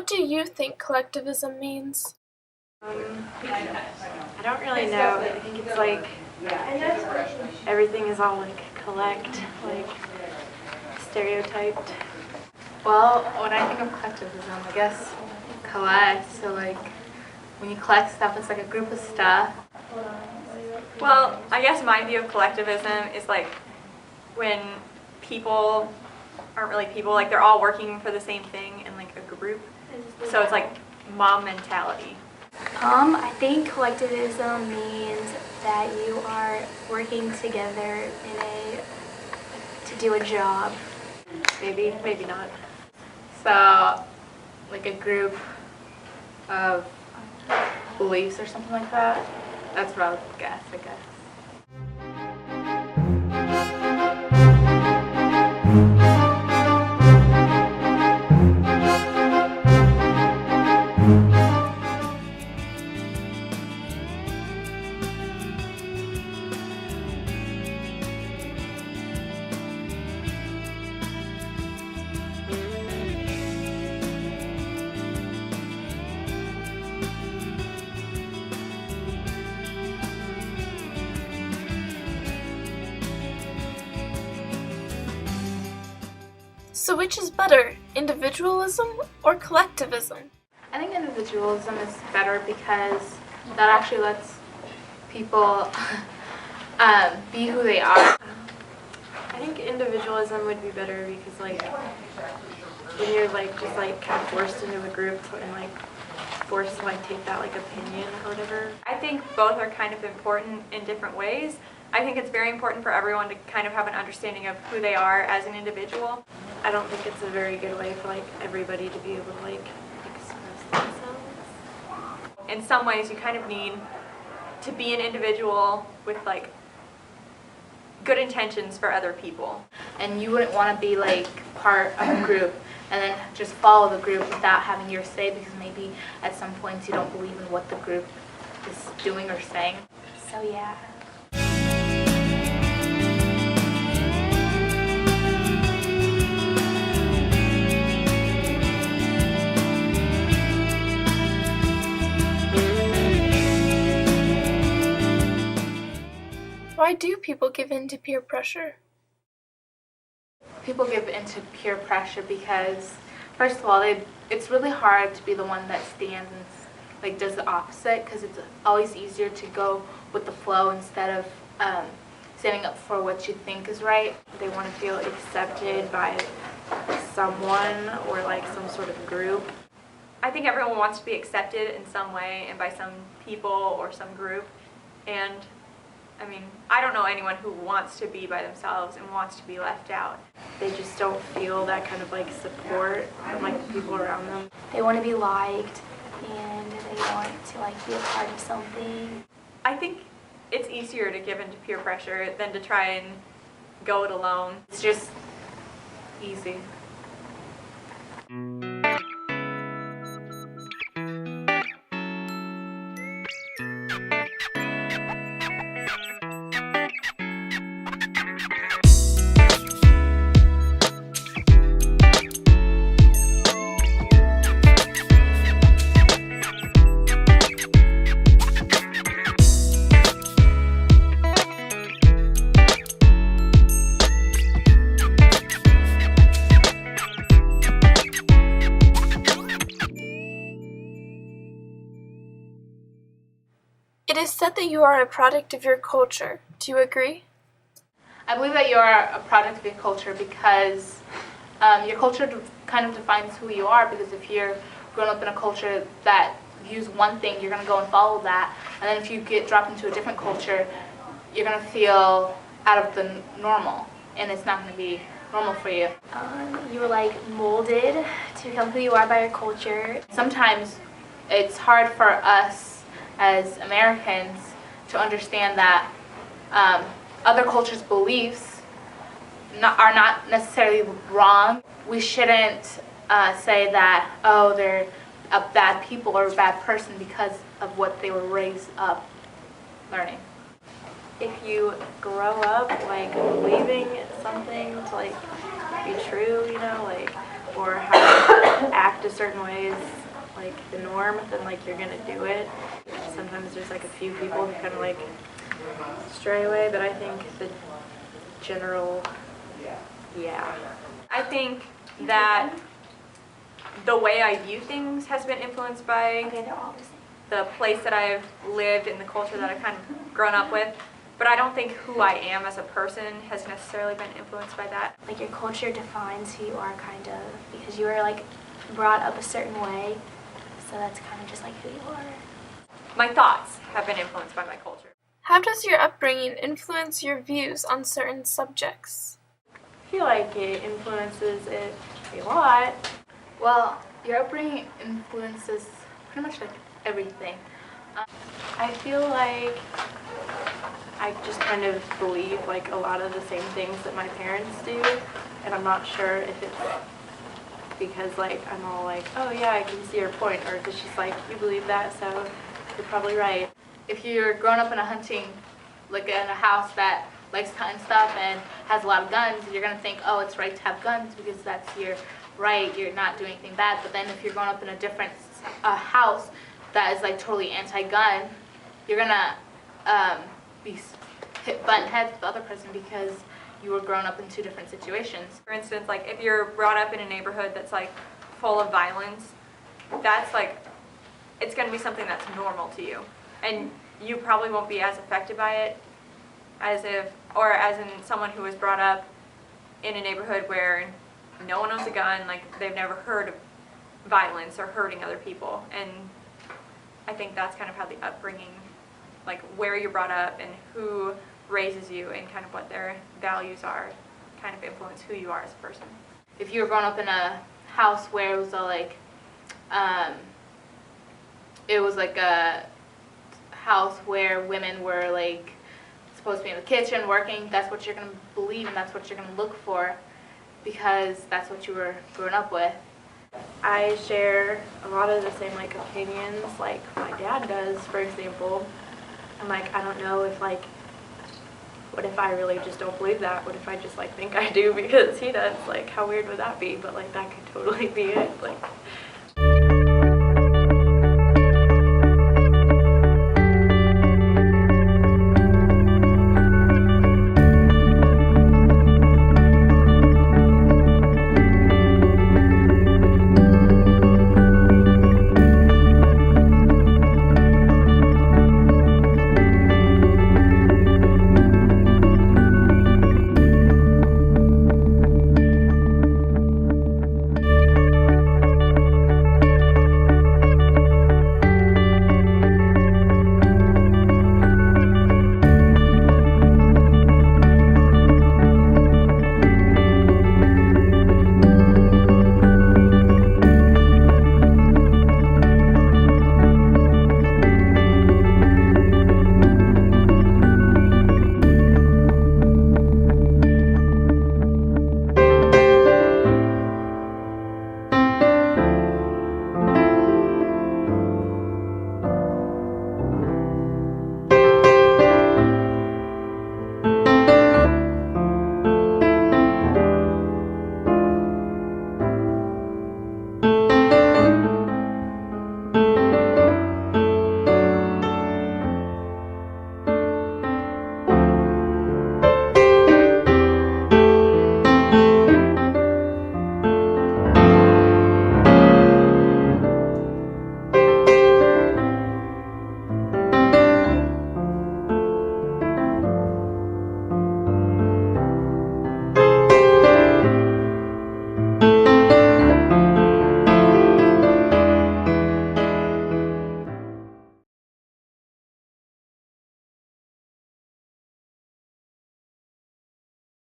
What do you think collectivism means? I don't really know. I think it's like everything is all like collect, like stereotyped. Well, when I think of collectivism, I guess collect, so like when you collect stuff, it's like a group of stuff. Well, I guess my view of collectivism is like when people aren't really people, like they're all working for the same thing in like a group. So it's like mob mentality. I think collectivism means that you are working together to do a job. Maybe not. So like a group of beliefs or something like that. That's what I would guess, I guess. So which is better, individualism or collectivism? I think individualism is better because that actually lets people be who they are. I think individualism would be better because like when you're like just like kind of forced into a group and like forced to like take that like opinion or whatever. I think both are kind of important in different ways. I think it's very important for everyone to kind of have an understanding of who they are as an individual. I don't think it's a very good way for like everybody to be able to like express themselves. In some ways, you kind of need to be an individual with like good intentions for other people. And you wouldn't want to be like part of a group and then just follow the group without having your say because maybe at some points you don't believe in what the group is doing or saying. So yeah. Why do people give in to peer pressure? People give into peer pressure because, first of all, it's really hard to be the one that stands and like does the opposite because it's always easier to go with the flow instead of standing up for what you think is right. They want to feel accepted by someone or like some sort of group. I think everyone wants to be accepted in some way and by some people or some group. And I mean, I don't know anyone who wants to be by themselves and wants to be left out. They just don't feel that kind of like support from like the people around them. They want to be liked and they want to like be a part of something. I think it's easier to give into peer pressure than to try and go it alone. It's just easy. It is said that you are a product of your culture. Do you agree? I believe that you are a product of your culture because your culture kind of defines who you are, because if you're grown up in a culture that views one thing, you're going to go and follow that. And then if you get dropped into a different culture, you're going to feel out of the normal, and it's not going to be normal for you. You were like molded to become who you are by your culture. Sometimes it's hard for us as Americans to understand that other cultures' beliefs are not necessarily wrong. We shouldn't say that, oh, they're a bad people or a bad person because of what they were raised up learning. If you grow up like believing something to like be true, you know, like, or have act a certain way is like the norm, then like you're gonna do it. Sometimes there's like a few people who kind of like stray away, but I think the general, yeah. I think that the way I view things has been influenced by Okay, they're all the same. the place that I've lived and the culture that I've kind of grown up with. But I don't think who I am as a person has necessarily been influenced by that. Like your culture defines who you are kind of because you were like brought up a certain way. So that's kind of just like who you are. My thoughts have been influenced by my culture. How does your upbringing influence your views on certain subjects? I feel like it influences it a lot. Well, your upbringing influences pretty much like everything. I feel like I just kind of believe like a lot of the same things that my parents do, and I'm not sure if it's because like I'm all like, oh yeah, I can see your point, or if it's just like, you believe that, so you're probably right. If you're growing up in a hunting, like in a house that likes to hunt and stuff and has a lot of guns, you're gonna think, oh, it's right to have guns because that's your right, you're not doing anything bad. But then if you're growing up in a different house that is like totally anti-gun, you're gonna be butting heads with the other person because you were grown up in two different situations. For instance, like if you're brought up in a neighborhood that's like full of violence, that's like, it's going to be something that's normal to you. And you probably won't be as affected by it as if, or as in someone who was brought up in a neighborhood where no one owns a gun, like they've never heard of violence or hurting other people. And I think that's kind of how the upbringing, like where you're brought up and who raises you and kind of what their values are, kind of influence who you are as a person. If you were growing up in a house where it was a house where women were like supposed to be in the kitchen working, that's what you're gonna believe and that's what you're gonna look for because that's what you were growing up with. I share a lot of the same like opinions like my dad does, for example. I'm like, I don't know if like, what if I really just don't believe that? What if I just like think I do because he does? Like, how weird would that be? But like that could totally be it. Like,